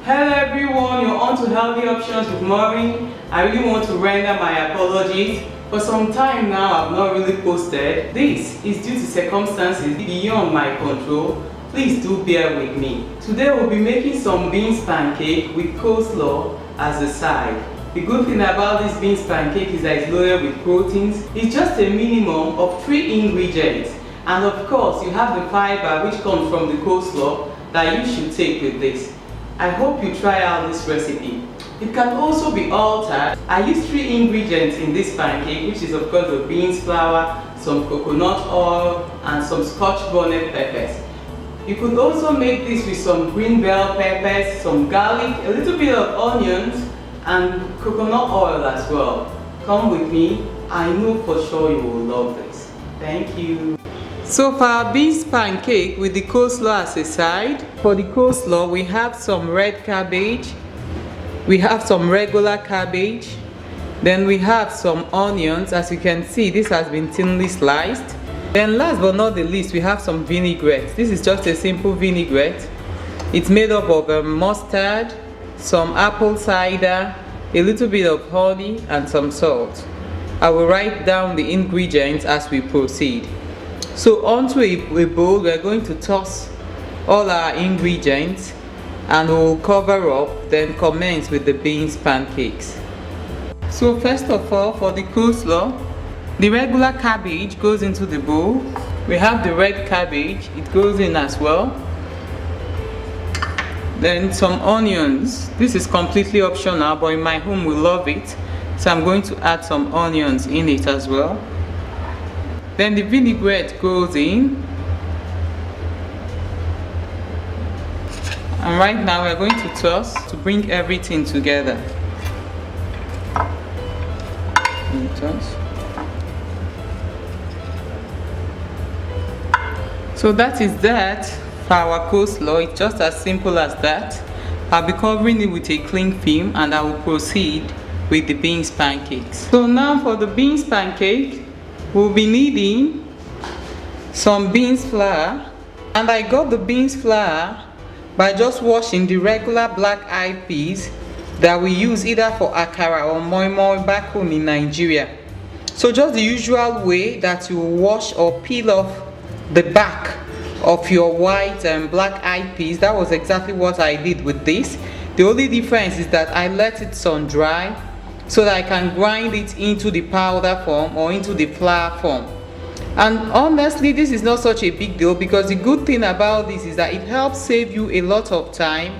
Hello everyone, you're on to Healthy Options with Maureen. I really want to render my apologies. For some time now, I've not really posted. This is due to circumstances beyond my control. Please do bear with me. Today we'll be making some beans pancake with coleslaw as a side. The good thing about this beans pancake is that it's loaded with proteins. It's just a minimum of 3 ingredients. And of course, you have the fiber which comes from the coleslaw that you should take with this. I hope you try out this recipe. It can also be altered. I use 3 ingredients in this pancake, which is of course the beans flour, some coconut oil, and some scotch bonnet peppers. You could also make this with some green bell peppers, some garlic, a little bit of onions, and coconut oil as well. Come with me. I know for sure you will love this. Thank you. So for our beans pancake with the coleslaw as a side, for the coleslaw we have some red cabbage, we have some regular cabbage, then we have some onions. As you can see, this has been thinly sliced. Then last but not the least, we have some vinaigrette. This is just a simple vinaigrette. It's made up of mustard, some apple cider, a little bit of honey, and some salt. I will write down the ingredients as we proceed. So onto a bowl, we are going to toss all our ingredients and we'll cover up, then commence with the beans pancakes. So first of all, for the coleslaw, the regular cabbage goes into the bowl. We have the red cabbage, it goes in as well. Then some onions. This is completely optional, but in my home we love it, so I'm going to add some onions in it as well. Then the vinaigrette goes in, and right now we're going to toss to bring everything together. Toss. So that is that for our coleslaw. It's just as simple as that. I'll be covering it with a cling film and I will proceed with the beans pancakes. So now for the beans pancake, we'll be needing some beans flour, and I got the beans flour by just washing the regular black-eyed peas that we use either for akara or moi moi back home in Nigeria. So just the usual way that you wash or peel off the back of your white and black-eyed peas. That was exactly what I did with this. The only difference is that I let it sun dry so that I can grind it into the powder form or into the flour form. And honestly, this is not such a big deal, because the good thing about this is that it helps save you a lot of time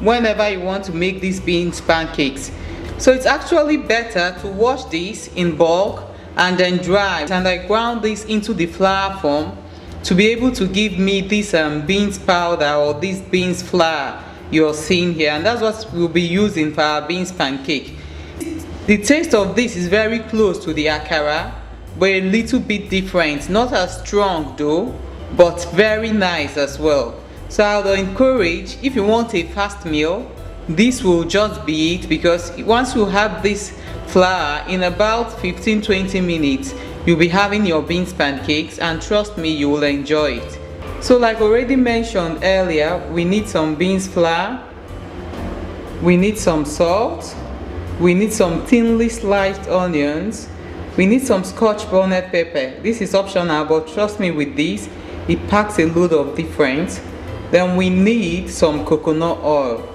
whenever you want to make these beans pancakes. So it's actually better to wash this in bulk and then dry. And I ground this into the flour form to be able to give me this beans powder or this beans flour you're seeing here. And that's what we'll be using for our beans pancake. The taste of this is very close to the akara, but a little bit different. Not as strong though, but very nice as well. So I would encourage, if you want a fast meal, this will just be it, because once you have this flour, in about 15-20 minutes, you'll be having your beans pancakes, and trust me, you will enjoy it. So like already mentioned earlier, we need some beans flour, we need some salt, we need some thinly sliced onions, we need some scotch bonnet pepper. This is optional, but trust me, with this it packs a load of difference. Then we need some coconut oil.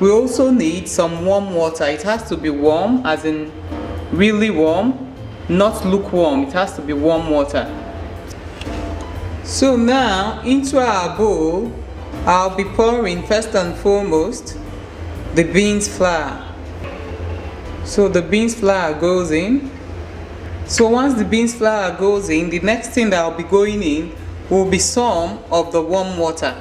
We also need some warm water. It has to be warm, as in really warm, not lukewarm. It has to be warm water. So now into our bowl, I'll be pouring first and foremost the beans flour. So the beans flour goes in. So once the beans flour goes in, the next thing that will be going in will be some of the warm water.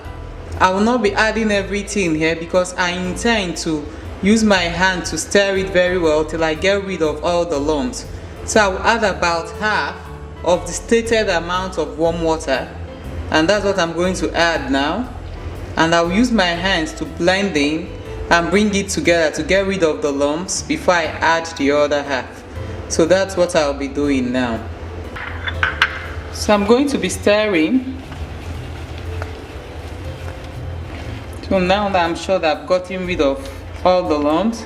I will not be adding everything here because I intend to use my hand to stir it very well till I get rid of all the lumps. So I will add about half of the stated amount of warm water, and that's what I'm going to add now. And I'll use my hands to blend in and bring it together to get rid of the lumps before I add the other half. So that's what I'll be doing now. So I'm going to be stirring So now that I'm sure that I've gotten rid of all the lumps,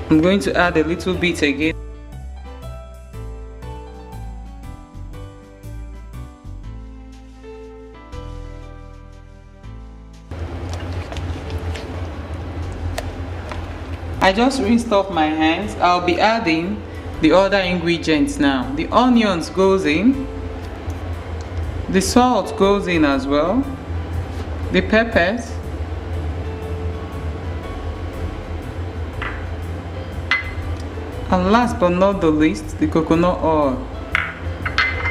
I'm going to add a little bit again. I just rinsed off my hands. I'll be adding the other ingredients now. The onions goes in, the salt goes in as well, the peppers, and last but not the least, the coconut oil.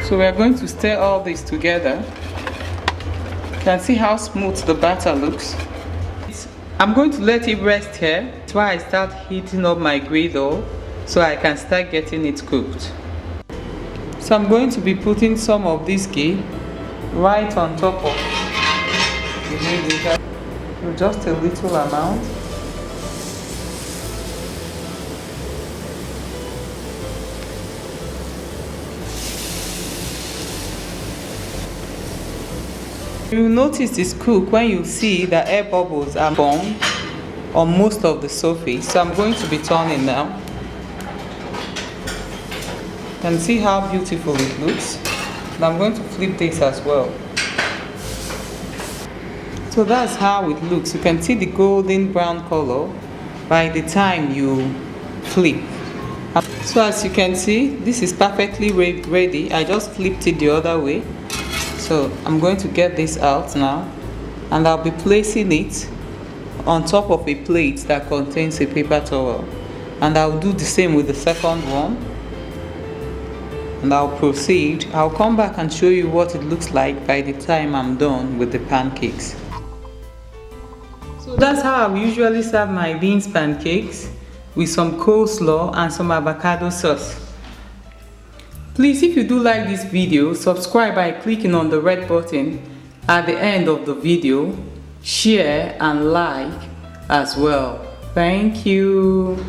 So we're going to stir all this together. You can see how smooth the batter looks. I'm going to let it rest here. That's why I start heating up my griddle so I can start getting it cooked. So I'm going to be putting some of this ghee right on top of the griddle. Just a little amount. You notice it's cooked when you see the air bubbles are formed on most of the surface. So I'm going to be turning now. You can see how beautiful it looks. And I'm going to flip this as well. So that's how it looks. You can see the golden brown color by the time you flip. So as you can see, this is perfectly ready. I just flipped it the other way. So I'm going to get this out now, and I'll be placing it on top of a plate that contains a paper towel. And I'll do the same with the second one. And I'll proceed. I'll come back and show you what it looks like by the time I'm done with the pancakes. So that's how I usually serve my beans pancakes, with some coleslaw and some avocado sauce. Please, if you do like this video, subscribe by clicking on the red button at the end of the video, share and like as well. Thank you.